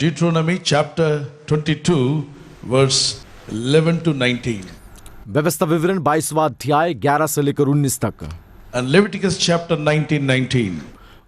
Deuteronomy chapter 22 verse 11 to 19. व्यवस्था विवरण 22वां अध्याय 11 से लेकर 19 तक And Leviticus chapter 19:19.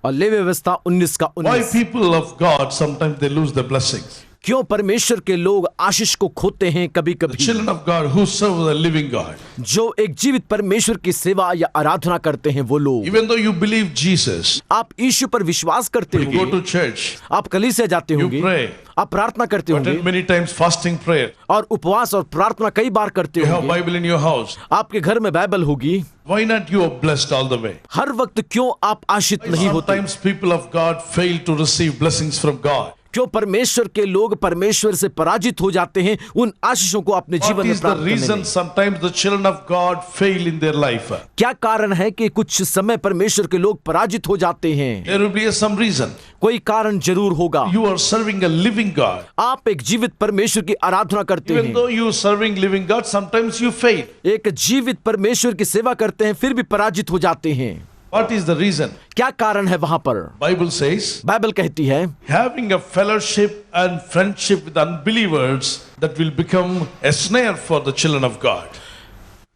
और लेवी व्यवस्था 19 का Why 19। people of God sometimes they lose their blessings? क्यों परमेश्वर के लोग आशीष को खोते हैं कभी The कभी। children of God who serve the living God. जो एक जीवित परमेश्वर की सेवा या आराधना करते हैं वो लोग। Even though you believe Jesus, आप यीशु पर विश्वास करते you go होंगे, to church, आप कलीसिया जाते you होंगे, pray, आप प्रार्थना करते attend होंगे many times fasting prayer. और उपवास और प्रार्थना कई बार करते You have होंगे। Bible in your house. आपके घर में बाइबल होगी। Why not you are blessed all the way? हर वक्त क्यों आप आशीष नहीं होते? Sometimes people of God fail to receive blessings from God. क्यों परमेश्वर के लोग परमेश्वर से पराजित हो जाते हैं उन आशीषों को अपने जीवन What में is the प्राप्त करने reason में? sometimes the children of God fail in their life? क्या कारण है कि कुछ समय परमेश्वर के लोग पराजित हो जाते हैं? There will be some reason. कोई कारण जरूर होगा। You are serving a living God. आप एक जीवित परमेश्वर की आराधना करते Even हैं, though you are serving living God, sometimes you fail. एक जीवित परमेश्वर की सेवा करते हैं, फिर भी पराजित हो जाते हैं। What is the reason? क्या कारण है वहां पर? Bible says, बाइबल कहती है having a fellowship and friendship with unbelievers that will become a snare for the children of God.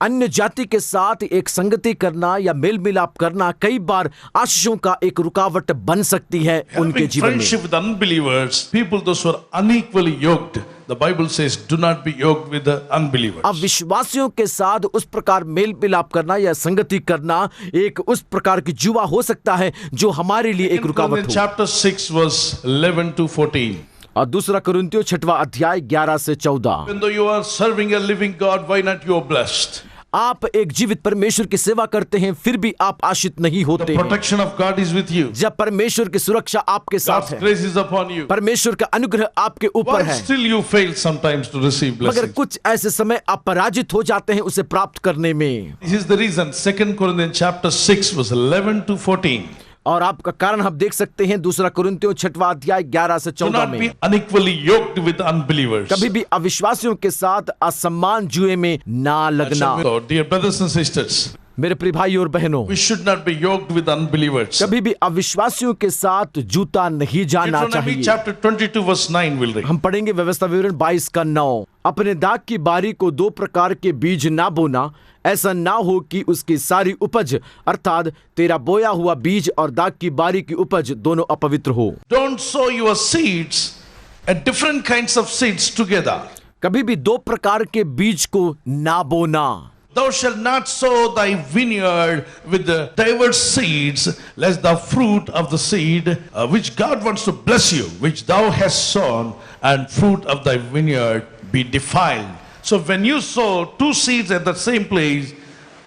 अन्य जाति के साथ एक संगति करना या मेल मिलाप करना कई बार आशीषों का एक रुकावट बन सकती है उनके Having जीवन में। friendship with unbelievers, people those who are unequally yoked, the Bible says, do not be yoked with the unbelievers. अब विश्वासियों के साथ उस प्रकार मेल मिलाप करना या संगति करना एक उस प्रकार की जुआ हो सकता है जो हमारे लिए एक In रुकावट हो। chapter 6 verse 11 to 14. और दूसरा कुरिन्थियों 6वां अध्याय 11 से 14। Even though you are serving a living God, why not you are blessed? आप एक जीवित परमेश्वर की सेवा करते हैं फिर भी आप आशीष नहीं The होते हैं। protection of God is with you. जब परमेश्वर की सुरक्षा आपके साथ God's है, grace is upon you. परमेश्वर का अनुग्रह आपके ऊपर Why है, still you fail sometimes to receive मगर blessings? कुछ ऐसे समय आप पराजित हो जाते हैं उसे प्राप्त करने में। This is the reason. 2 Corinthians chapter 6 verse 11 to 14. और आपका कारण हम देख सकते हैं दूसरा कुरिन्थियों 6वां अध्याय 11 से Do 14 not be में। unequally yoked with unbelievers. कभी भी अविश्वासियों के साथ असम्मान जुए में ना लगना। So, dear brothers and sisters, मेरे प्रिय भाई और बहनों, we should not be yoked with unbelievers. कभी भी अविश्वासियों के साथ जूता नहीं जाना Deuteronomy चाहिए। chapter 22 verse 9 will read. हम पढ़ेंगे व्यवस्था विवरण 22 का 9। अपने दाख की बारी को दो प्रकार के बीज ना बोना, ऐसा ना हो कि उसकी सारी उपज अर्थात तेरा बोया हुआ बीज और दाख की बारी की उपज दोनों अपवित्र हो। Don't sow your seeds at different kinds of seeds together. कभी भी दो प्रकार के बीज को ना बोना। Thou shalt not sow thy vineyard with the diverse seeds, lest the fruit of the seed which God wants to bless you, which thou hast sown, and fruit of thy vineyard be defiled. So when you sow two seeds at the same place,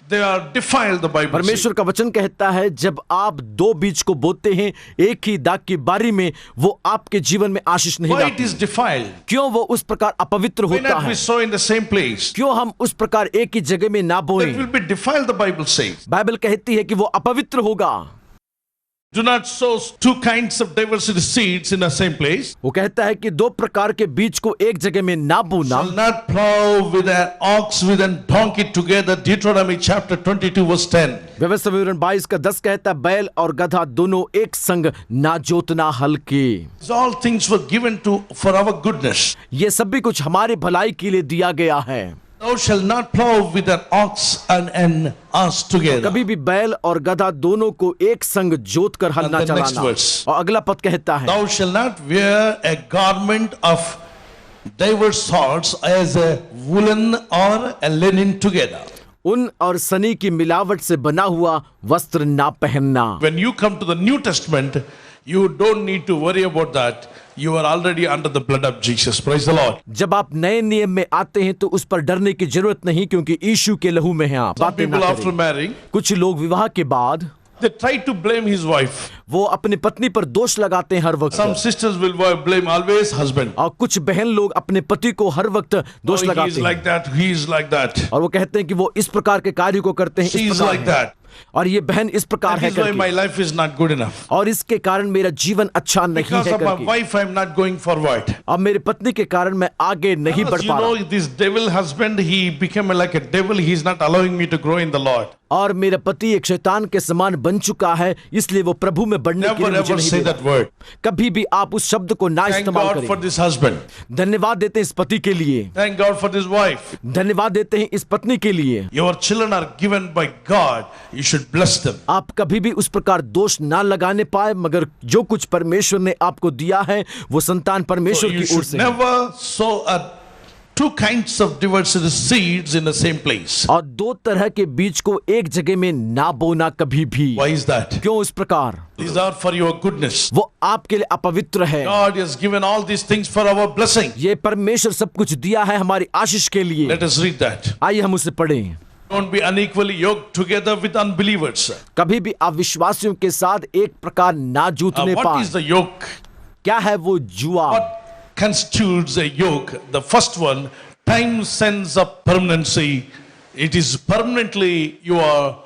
they are defiled, the Bible says. परमेश्वर का वचन कहता है जब आप दो बीज को बोते हैं एक ही दाख की बारी में, वो आपके जीवन में आशीष नहीं Why it लाती। is defiled? क्यों वो उस प्रकार अपवित्र Why होता not we है? sow in the same place? क्यों हम उस प्रकार एक ही जगह में ना बोएं? That will be defiled, the Bible says. Bible कहती है कि वो अपवित्र होगा। Do not sow two kinds of diversity seeds in the same place. वो कहता है कि दो प्रकार के बीज को एक जगह में ना बोना। Shall not plow with an ox with an donkey together. Deuteronomy chapter 22 verse 10. व्यवस्था विवरण 22 का 10 कहता है बैल और गधा दोनों एक संग ना जोतना हल के। All things were given to for our goodness. ये सभी कुछ हमारे भलाई के लिए दिया गया है। Thou shalt not plow with an ox and an ass together. कभी भी बैल और गधा दोनों को एक संग जोत कर हल And ना the next चलाना। verse. और अगला पद कहता है Thou shalt not wear a garment of diverse sorts as a woolen or a linen together. उन और सनी की मिलावट से बना हुआ वस्त्र ना पहनना। When you come to the New Testament, you don't need to worry about that. You are already under the blood of Jesus. Praise the Lord. जब आप नए नियम में आते हैं तो उस पर डरने की जरूरत नहीं क्योंकि यीशु के लहू में हैं आप। Some बातें ना people after करें। marrying, कुछ लोग विवाह के बाद they try to blame his wife. वो अपनी पत्नी पर दोष लगाते हैं हर Some वक्त। sisters will blame always husband. और कुछ बहन लोग अपने पति को हर वक्त दोष Oh, he is लगाते like हैं that, he is like that. और वो कहते हैं कि वो इस प्रकार के कार्य को करते हैं, She इस is प्रकार like हैं। that. और ये बहन इस प्रकार That है is why my करके, life is not good enough. और इसके कारण मेरा जीवन अच्छा नहीं Because है of my करके, wife, I am not going forward. अब मेरे पत्नी के कारण मैं आगे नहीं बढ़ Because you पा know, रहा, this devil husband, he became like a devil. He is not allowing me to grow in the Lord. और मेरा पति एक शैतान के समान बन चुका है, इसलिए वो प्रभु में बढ़ने के Never लिए मुझे ever नहीं say दे that रहा। word. कभी भी आप उस शब्द को ना Thank इस्तेमाल God for करें। this husband. धन्यवाद देते हैं इस पति के लिए, Thank God for this wife. धन्यवाद देते हैं इस पत्नी के लिए। Your children are given by God. You should bless them. आप कभी भी उस प्रकार दोष ना लगाने पाए, मगर जो कुछ परमेश्वर ने आपको दिया है वो संतान So परमेश्वर you की ओर should से है। never sow two kinds of diversity seeds in the same place. और दो तरह के बीज को एक जगह में ना बोना कभी भी। Why is that? क्यों इस प्रकार? These are for your goodness. वो आपके लिए अपवित्र है। God has given all these things for our blessing. ये परमेश्वर सब कुछ दिया है हमारी आशीष के लिए। Let us read that. आइए हम उसे पढ़ें। Don't be unequally yoked together with unbelievers. कभी भी अविश्वासियों के साथ एक प्रकार ना जूतने What पाए। is the yoke? क्या है वो जुआ? What constitutes a yoke? The first one, time sense of permanency. It is permanently you are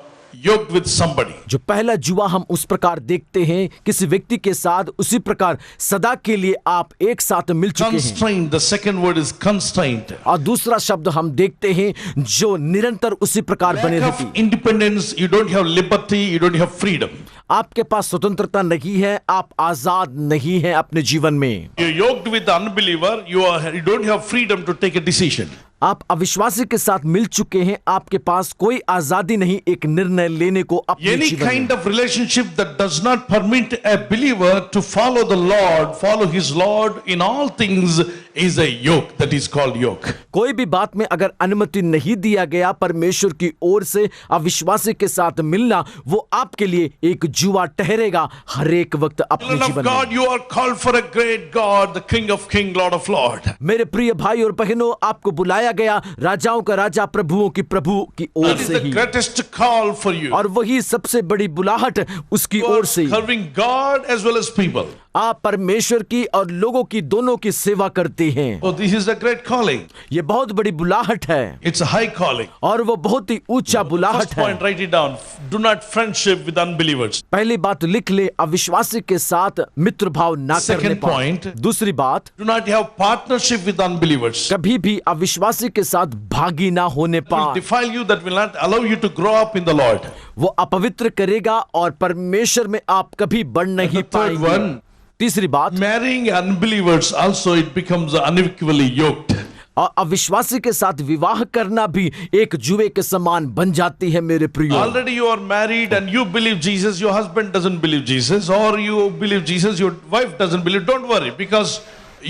yoked with somebody. जो पहला जुआ हम उस प्रकार देखते हैं, किसी व्यक्ति के साथ उसी प्रकार सदा के लिए आप एक साथ मिल चुके हैं। Constraint. The second word is constraint. और दूसरा शब्द हम देखते हैं जो निरंतर उसी प्रकार बने Lack रहती। of independence. You don't have liberty. You don't have freedom. आपके पास स्वतंत्रता नहीं है, आप आजाद नहीं हैं अपने जीवन में। You're yoked with the unbeliever. You don't have freedom to take a decision. आप अविश्वासी के साथ मिल चुके हैं, आपके पास कोई आजादी नहीं एक निर्णय लेने को अपने Any जीवन kind में। of relationship that does not permit a believer to follow the Lord, follow his Lord in all things is a yoke. That is called yoke. कोई भी बात में अगर अनुमति नहीं दिया गया परमेश्वर की ओर से अविश्वासी के साथ मिलना, वो आपके लिए एक जुआ ठहरेगा हर एक वक्त अपने Children of जीवन God, में। you are called for a great God, the King of Kings, Lord of Lords. मेरे प्रिय भाई और बहनों, आपको बुलाया गया राजाओं का राजा, प्रभुओं की प्रभु की ओर That is से the he, greatest call for you. और वही सबसे बड़ी बुलाहट उसकी You are ओर से ही। serving God as well as people. आप परमेश्वर की और लोगों की दोनों की सेवा करते हैं। Oh, this is a great calling. ये बहुत बड़ी बुलाहट है It's a high calling. और वो बहुत ही ऊंचा बुलाहट First है। point, write it down. Do not friendship with unbelievers. पहली बात लिख ले, अविश्वासी के साथ मित्र भाव ना करने Second पाए। point. दूसरी बात, Do not have partnership with unbelievers. कभी भी अविश्वासी के साथ भागी ना होने It will पाए। defile you, that will not allow you to grow up in the Lord. वो अपवित्र करेगा और परमेश्वर में आप कभी बढ़ नहीं the third पाएंगे। one, तीसरी बात, Marrying unbelievers also it becomes unequally yoked. और अविश्वासी के साथ विवाह करना भी एक जुए के समान बन जाती है मेरे प्रियो। Already you are married and you believe Jesus, your husband doesn't believe Jesus, or you believe Jesus, your wife doesn't believe. Don't worry, because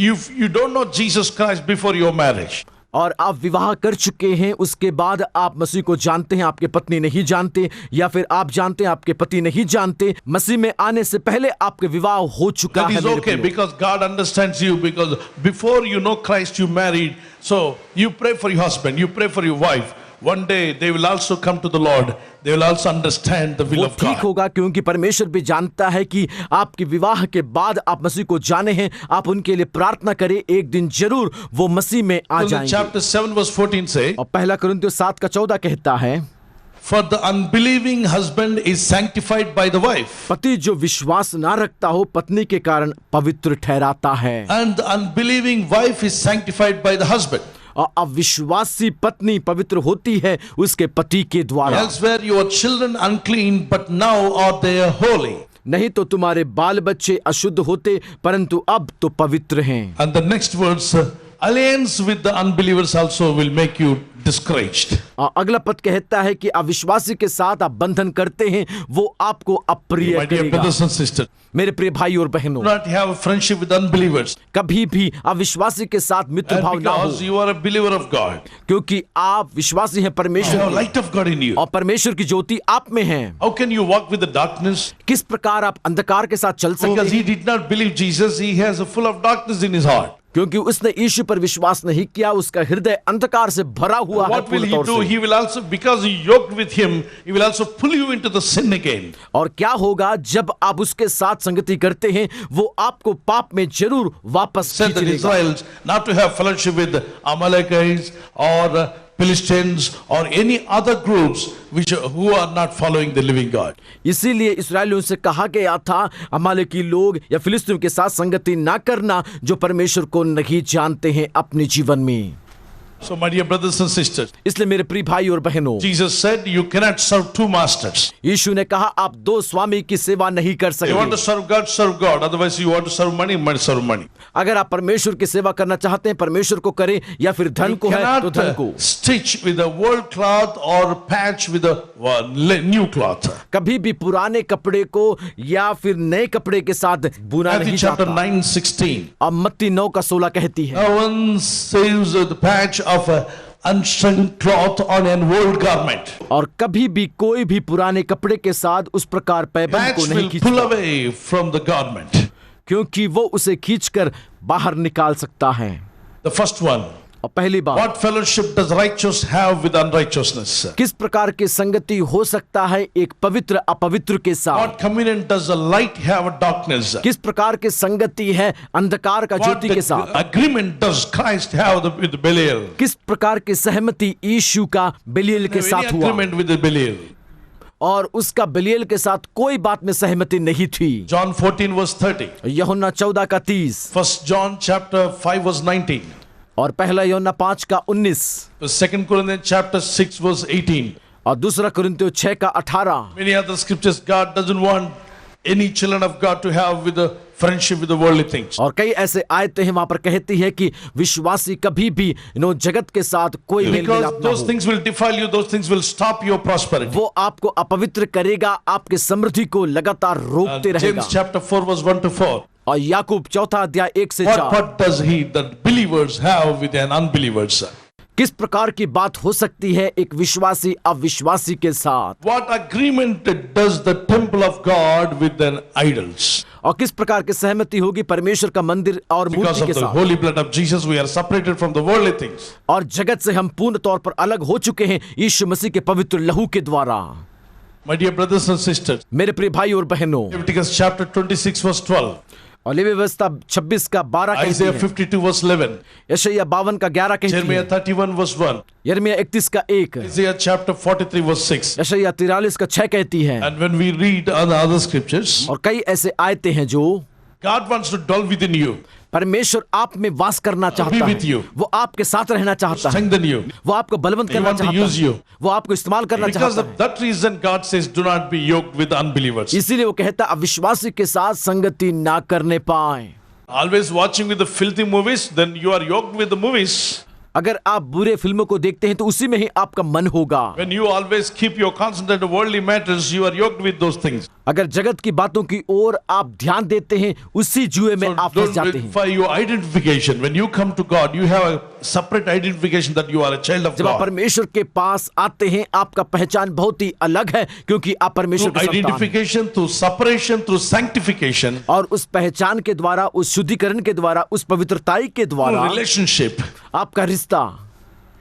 you don't know Jesus Christ before your marriage. और आप विवाह कर चुके हैं, उसके बाद आप मसीह को जानते हैं, आपके पत्नी नहीं जानते, या फिर आप जानते हैं आपके पति नहीं जानते। मसीह में आने से पहले आपके विवाह हो चुका That है is मेरे okay, प्रियो। because God understands you, because before you know Christ you married. So you pray for your husband, you pray for your wife. One day they will also come to the Lord. They will also understand the will वो of ठीक God. होगा, क्योंकि परमेश्वर भी जानता है कि आपके विवाह के बाद आप मसीह को जाने हैं, आप उनके लिए प्रार्थना करें, एक दिन जरूर वो मसीह में आ So in जाएंगे। chapter 7 verse 14 say, और पहला कुरिन्थियों 7:14 कहता है, for the unbelieving husband is sanctified by the wife, पति जो विश्वास ना रखता हो पत्नी के कारण पवित्र ठहराता है, and the unbelieving wife is sanctified by the husband. और अविश्वासी पत्नी पवित्र होती है उसके पति के द्वारा। Elsewhere your children unclean, but now are they holy. नहीं तो तुम्हारे बाल बच्चे अशुद्ध होते, परंतु अब तो पवित्र हैं। And the next words, alliance with the unbelievers also will make you discouraged. और अगला पद कहता है कि अविश्वासी के साथ आप बंधन करते हैं, वो आपको अप्रिय My dear करेगा। brothers and sisters, मेरे प्रिय भाई और बहनों, do not have a friendship with unbelievers. कभी भी अविश्वासी के साथ मित्र And भाव ना हो, because you are a believer of God, क्योंकि आप विश्वासी हैं you परमेश्वर have के, light of God in you. और परमेश्वर की ज्योति आप में है। How can you walk with the darkness? किस प्रकार आप अंधकार के साथ चल सकते Because हैं? he did not believe Jesus, he has a full of darkness in his heart. क्योंकि उसने यीशु पर विश्वास नहीं किया, उसका हृदय अंधकार से भरा हुआ है What will पूर्ण he तौर do? से। He will also, because you yoked with him, he will also pull you into the sin again. और क्या होगा जब आप उसके साथ संगति करते हैं, वो आपको पाप में जरूर वापस Said खींच the लेगा। Israelites not to have fellowship with Amalekites or Philistines or any other groups who are not following the living God. इसीलिए इस्राएलियों से कहा गया था अमालेकी लोग या फिलिस्तीनियों के साथ संगति ना करना जो परमेश्वर को नहीं जानते हैं अपने जीवन में। So my dear brothers and sisters, इसलिए मेरे प्रिय भाई और बहनों, Jesus said you cannot serve two masters. यीशु ने कहा आप दो स्वामी की सेवा नहीं कर You want to सकते। serve God. Otherwise you want to serve money, serve money. अगर आप परमेश्वर की सेवा करना चाहते हैं परमेश्वर को करें या फिर धन You को है तो cannot धन को। stitch with a old cloth or patch with a new cloth. कभी भी पुराने कपड़े को या फिर नए कपड़े के साथ बुना Matthew नहीं chapter जाता। 9:16. अब मत्ती 9:16 कहती है, No one saves the patch of a unstrung cloth on an old garment. और कभी भी कोई भी पुराने कपड़े के साथ उस प्रकार पैबंद Patch को नहीं will pull खींचता, away from the garment. क्योंकि वो उसे खींचकर बाहर निकाल सकता है। The first one. और पहली बात, What fellowship does righteous have with unrighteousness? किस प्रकार की संगति हो सकता है एक पवित्र अपवित्र के साथ? What communion does the light have with darkness? किस प्रकार की संगति है अंधकार का What ज्योति के साथ? agreement does Christ have with Belial? किस प्रकार की सहमति यीशु का बेलियल के Any साथ हुआ agreement with the Belial? और उसका बेलियल के साथ कोई बात में सहमति नहीं थी। John 14:30. यूहन्ना 14:30 First John chapter 5:19. और पहला यूहन्ना 5:19 Second Corinthians chapter 6:18. और दूसरा कुरिन्थियों 6:18। Many other scriptures. God doesn't want any children of God to have with the friendship with the worldly things. और कई ऐसे आयतें हैं वहां पर कहती है कि विश्वासी कभी भी जगत के साथ कोई मेल Because मिलाप ना those हो। things will defile you, those things will stop your prosperity. वो आपको अपवित्र करेगा, आपके समृद्धि को लगातार रोकते रहेगा। James chapter 4:1-4. और याकूब 4:1-4 What does the believers have with an unbelievers? किस प्रकार की बात हो सकती है एक विश्वासी अविश्वासी के साथ? What agreement does the temple of God with an idols? और किस प्रकार की सहमति होगी परमेश्वर का मंदिर और Because मूर्ति of के the साथ? holy blood of Jesus, we are separated from the worldly things. और जगत से हम पूर्ण तौर पर अलग हो चुके हैं यीशु मसीह के पवित्र लहू के द्वारा। My dear brothers and sisters, मेरे प्रिय भाई और बहनों, Leviticus chapter 26:12, और लेवी व्यवस्था 26:12 कहती Isaiah है, 52:11, यशायाह 52:11 कहती Jeremiah है, 31:1, यिर्मयाह 31:1, Isaiah chapter 43:6. यशायाह 43:6 कहती है। And when we read other scriptures, और कई ऐसे आयते हैं जो God wants to dwell within you, परमेश्वर आप में वास करना चाहता Be with है, you. वो आपके साथ रहना चाहता है, strengthen you. वो आपको बलवंत He करना want to चाहता use है, you. वो आपको इस्तेमाल करना Because चाहता of है। that reason, God says, do not be yoked with unbelievers. इसीलिए वो कहता अविश्वासी के साथ संगति ना करने पाए। Always watching with the filthy movies, then you are yoked with the movies. अगर आप बुरे फिल्मों को देखते हैं तो उसी में ही आपका मन होगा। When you always keep your concentration on worldly matters, you are yoked with those things. अगर जगत की बातों की ओर आप ध्यान देते हैं उसी जुए में So आप फंस don't जाते हैं। for your identification. When you come to God, you have a separate identification that you are a child of जब आप God. परमेश्वर के पास आते हैं आपका पहचान बहुत ही अलग है क्योंकि आप परमेश्वर Through के संतान हैं। identification, through separation, through sanctification, और उस पहचान के द्वारा, उस शुद्धिकरण के द्वारा, उस पवित्रताई के through द्वारा relationship, आपका रिश्ता,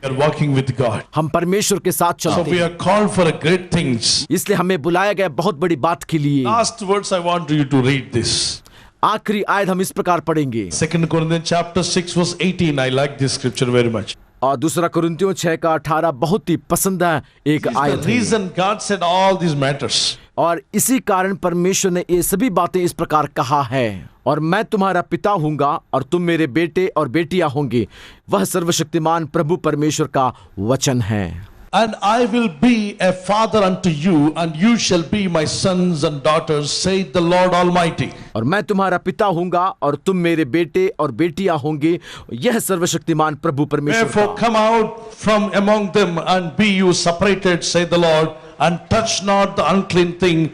you are walking with God. हम परमेश्वर के साथ So चलते we हैं। are called for a great things. इसलिए हमें बुलाया गया बहुत बड़ी बात के लिए। Last words I want you to read this. आखिरी आयत हम इस प्रकार पढ़ेंगे 2 Corinthians chapter 6:18. I like this scripture very much. और दूसरा कुरिन्थियों 6:18 बहुत ही पसंद है एक It's the आयत है। reason God said all these matters. और इसी कारण परमेश्वर ने ये सभी बातें इस प्रकार कहा है, और मैं तुम्हारा पिता हूंगा और तुम मेरे बेटे और बेटियां होंगे। वह सर्वशक्तिमान प्रभु परमेश्वर का वचन है। And I will be a father unto you, and you shall be my sons and daughters, saith the Lord Almighty. और मैं तुम्हारा पिता हूंगा और तुम मेरे बेटे और बेटियां होंगे। यह सर्वशक्तिमान प्रभु परमेश्वर Therefore का। come out from among them, and be you separated, saith the Lord, and touch not the unclean thing,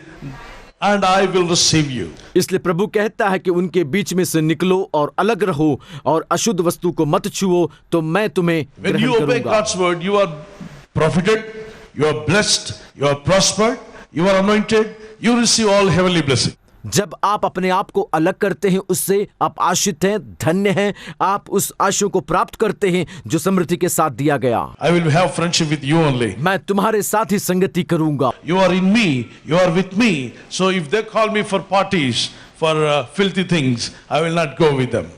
and I will receive you. इसलिए प्रभु कहता है कि उनके बीच में से निकलो और अलग रहो और अशुद्ध वस्तु को मत छुओ, तो मैं तुम्हें When ग्रहण you obey करूंगा। God's word, you are profited, you are blessed, you are prospered, you are anointed, you receive all heavenly blessings. जब आप अपने आप को अलग करते हैं उससे, आप आशीष हैं, धन्य हैं, आप उस आशीष को प्राप्त करते हैं जो समृद्धि के साथ दिया गया। I will have friendship with you only. मैं तुम्हारे साथ ही संगति करूंगा। You are in me, you are with me. So if they call me for parties, for filthy things, I will not go with them.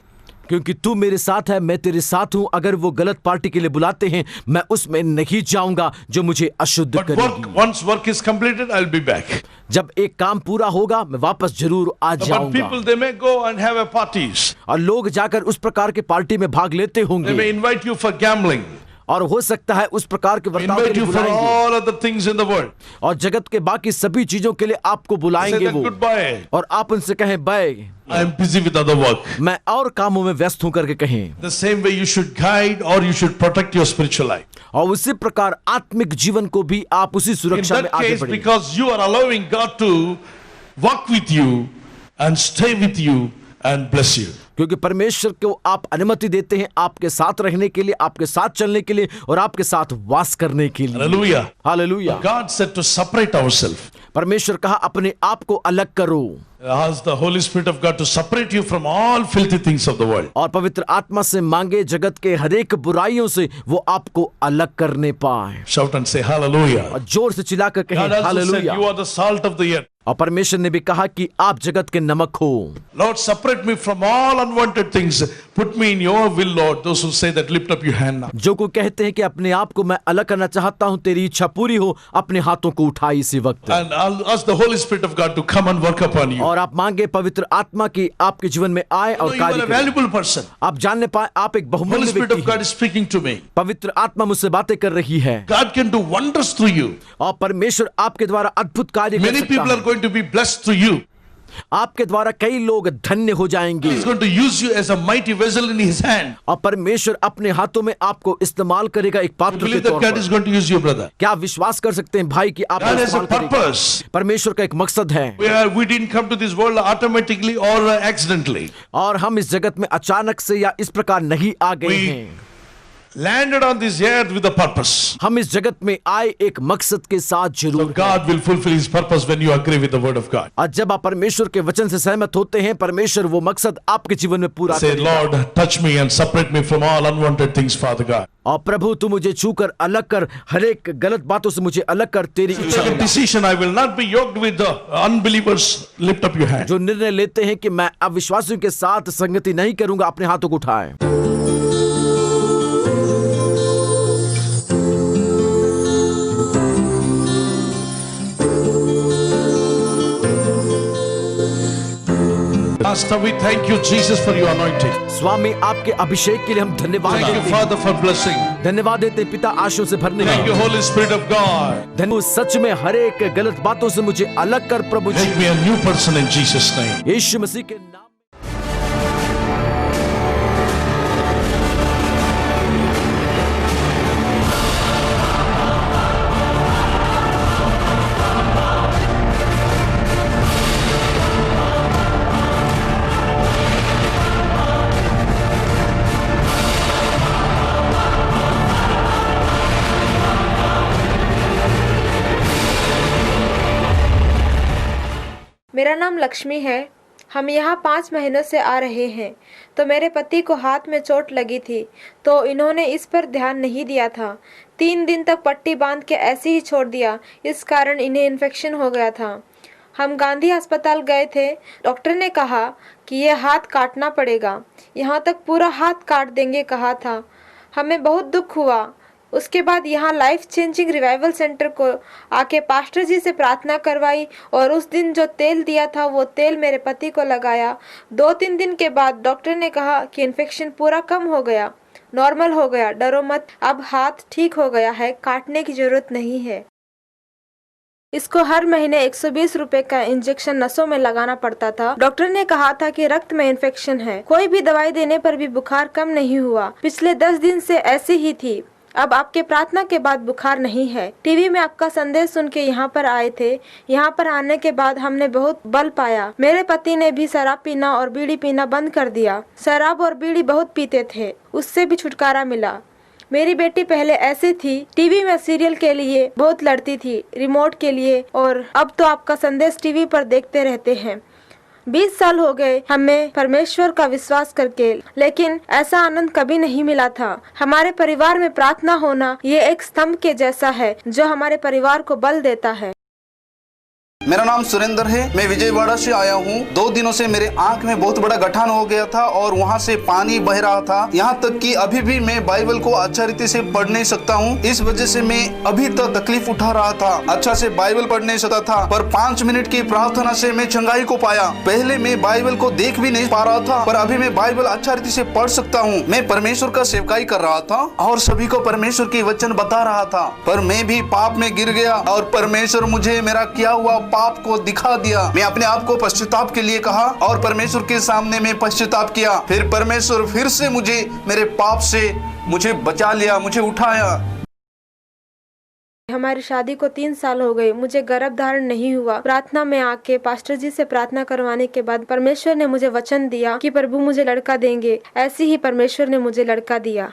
क्योंकि तू मेरे साथ है, मैं तेरे साथ हूँ। अगर वो गलत पार्टी के लिए बुलाते हैं, मैं उसमें नहीं जाऊंगा जो मुझे अशुद्ध But करेगी। once work is completed, I'll be back. जब एक काम पूरा होगा, मैं वापस जरूर आ But जाऊंगा। people, they may go and have a parties. और लोग जाकर उस प्रकार के पार्टी में भाग लेते They होंगे, may invite you for gambling. और हो सकता है उस प्रकार के बर्ताव के Invite लिए you for बुलाएंगे, all other things in the world. और जगत के बाकी सभी चीजों के लिए आपको Say बुलाएंगे that वो, goodbye. और आप उनसे कहें bye, I'm busy with other work. मैं और कामों में व्यस्त हूं करके कहें। The same way you should guide or you should protect your spiritual life. और उसी प्रकार आत्मिक जीवन को भी आप उसी In सुरक्षा में that आगे case, बढ़ें, because you are allowing God to walk with you and stay with you and bless you. क्योंकि परमेश्वर को आप अनुमति देते हैं आपके साथ रहने के लिए, आपके साथ चलने के लिए और आपके साथ वास करने के लिए। Hallelujah. Hallelujah. God said to separate ourselves. परमेश्वर कहा अपने आप को अलग करो, Ask the Holy Spirit of God to separate you from all filthy things of the world. और पवित्र आत्मा से मांगे जगत के हरेक बुराइयों से वो आपको अलग करने पाए। Shout and say hallelujah. और जोर से चिल्लाकर कहें God also said hallelujah. you are the salt of the earth. और परमेश्वर ने भी कहा कि आप जगत के नमक हो। Lord, separate me from all unwanted things. Put me in your will, Lord. Those who say that, lift up your hand now. जो को कहते हैं कि अपने आप को मैं अलग करना चाहता हूं, तेरी इच्छा पूरी हो, अपने हाथों को उठाई इसी वक्त। And I'll ask the Holy Spirit of God to come and work upon you. और आप मांगे पवित्र आत्मा की आपके जीवन में आए No, और you are कार्य a करे। valuable person. आप जानने पाए आप एक Holy बहुमूल्य Spirit of व्यक्ति God हैं। is speaking to me. पवित्र आत्मा मुझसे बातें कर रही है, God can do wonders through you. और परमेश्वर आपके द्वारा अद्भुत कार्य कर Many सकता people are है। going to be blessed through you. आपके द्वारा कई लोग धन्य हो जाएंगे, He's going to use you as a mighty vessel in His hand. और परमेश्वर अपने हाथों में आपको इस्तेमाल करेगा एक You पात्र के believe तौर that God पर। is going to use you, brother? क्या आप विश्वास कर सकते हैं भाई कि आप God has a इस्तेमाल करेगा? purpose. परमेश्वर का एक मकसद है, We didn't come to this world automatically or accidentally. और हम इस जगत में अचानक से या इस प्रकार नहीं आ गए We हैं। landed on this earth with a purpose. हम इस जगत में आए एक मकसद के साथ So जरूर हैं। God will fulfill His purpose when you agree with the word of God. और जब आप परमेश्वर के वचन से सहमत होते हैं, परमेश्वर वो मकसद आपके जीवन में पूरा Say, करेगा। Lord, touch me and separate me from all unwanted things, Father God. और प्रभु तू मुझे छूकर अलग कर, हर एक गलत बातों से मुझे अलग कर, तेरी इच्छा Take a होगा। decision. I will not be yoked with the unbelievers. Lift up your hand. जो निर्णय लेते हैं कि मैं अविश्वासियों के साथ संगति नहीं करूंगा, अपने हाथों को उठाएं। Master, we thank you, Jesus, for your anointing. स्वामी आपके अभिषेक के लिए हम धन्यवाद Thank you, देते हैं। Father, for blessing. धन्यवाद देते हैं पिता आशीषों से भरने Thank you, का। Holy Spirit of God. धन्यवाद, सच में हर एक गलत बातों से मुझे अलग कर प्रभु जी, Make me a new person in Jesus' name. यीशु मसीह के नाम। मेरा नाम लक्ष्मी है। हम यहाँ 5 महीनों से आ रहे हैं। तो मेरे पति को हाथ में चोट लगी थी, तो इन्होंने इस पर ध्यान नहीं दिया था। 3 दिन तक पट्टी बांध के ऐसे ही छोड़ दिया, इस कारण इन्हें इन्फेक्शन हो गया था। हम गांधी अस्पताल गए थे। डॉक्टर ने कहा कि यह हाथ काटना पड़ेगा, यहाँ तक पूरा हाथ काट देंगे कहा था। हमें बहुत दुख हुआ। उसके बाद यहाँ लाइफ चेंजिंग रिवाइवल सेंटर को आके पास्टर जी से प्रार्थना करवाई, और उस दिन जो तेल दिया था वो तेल मेरे पति को लगाया। 2-3 दिन के बाद डॉक्टर ने कहा कि इन्फेक्शन पूरा कम हो गया, नॉर्मल हो गया, डरो मत, अब हाथ ठीक हो गया है, काटने की जरूरत नहीं है। इसको हर महीने 120 रुपए का इंजेक्शन नसों में लगाना पड़ता था। डॉक्टर ने कहा था कि रक्त में इन्फेक्शन है। कोई भी दवाई देने पर भी बुखार कम नहीं हुआ। पिछले 10 दिन से ऐसी ही थी। अब आपके प्रार्थना के बाद बुखार नहीं है। टीवी में आपका संदेश सुन के यहाँ पर आए थे। यहाँ पर आने के बाद हमने बहुत बल पाया। मेरे पति ने भी शराब पीना और बीड़ी पीना बंद कर दिया। शराब और बीड़ी बहुत पीते थे, उससे भी छुटकारा मिला। मेरी बेटी पहले ऐसी थी, टीवी में सीरियल के लिए बहुत लड़ती थी, रिमोट के लिए, और अब तो आपका संदेश टीवी पर देखते रहते हैं। 20 साल हो गए हमें परमेश्वर का विश्वास करके, लेकिन ऐसा आनंद कभी नहीं मिला था। हमारे परिवार में प्रार्थना होना ये एक स्तंभ के जैसा है जो हमारे परिवार को बल देता है। मेरा नाम सुरेंद्र है। मैं विजयवाड़ा से आया हूँ। 2 दिनों से मेरे आंख में बहुत बड़ा गठान हो गया था और वहाँ से पानी बह रहा था। यहाँ तक कि अभी भी मैं बाइबल को अच्छा रीति से पढ़ नहीं सकता हूँ। इस वजह से मैं अभी तक तकलीफ उठा रहा था, अच्छा से बाइबल पढ़ नहीं सकता था। पर 5 मिनट की प्रार्थना से मैं चंगाई को पाया। पहले मैं बाइबल को देख भी नहीं पा रहा था, पर अभी मैं बाइबल अच्छा रीति से पढ़ सकता हूँ। मैं परमेश्वर का सेवकाई कर रहा था और सभी को परमेश्वर के वचन बता रहा था, पर मैं भी पाप में गिर गया और परमेश्वर मुझे मेरा किया हुआ पाप को दिखा दिया। मैं अपने आप को पश्चाताप के लिए कहा और परमेश्वर के सामने मैं पश्चाताप किया। फिर परमेश्वर फिर से मुझे मेरे पाप से मुझे बचा लिया, मुझे उठाया। हमारी शादी को 3 साल हो गए। मुझे गर्भ धारण नहीं हुआ। प्रार्थना में आके पास्टर जी से प्रार्थना करवाने के बाद परमेश्वर ने मुझे वचन दिया कि प्रभु मुझे लड़का देंगे। ऐसे ही परमेश्वर ने मुझे लड़का दिया।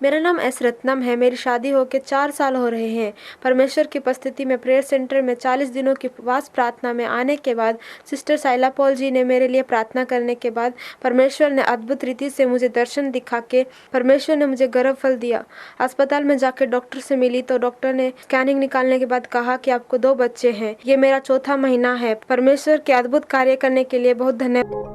मेरा नाम एस रत्नम है। मेरी शादी होकर 4 साल हो रहे हैं। परमेश्वर की उपस्थिति में प्रेयर सेंटर में 40 दिनों की उपवास प्रार्थना में आने के बाद सिस्टर साइला पॉल जी ने मेरे लिए प्रार्थना करने के बाद परमेश्वर ने अद्भुत रीति से मुझे दर्शन दिखा के परमेश्वर ने मुझे गर्भफल दिया। अस्पताल में जाकर डॉक्टर से मिली तो डॉक्टर ने स्कैनिंग निकालने के बाद कहा कि आपको 2 बच्चे हैं। ये मेरा 4था महीना है। परमेश्वर के अद्भुत कार्य करने के लिए बहुत धन्यवाद।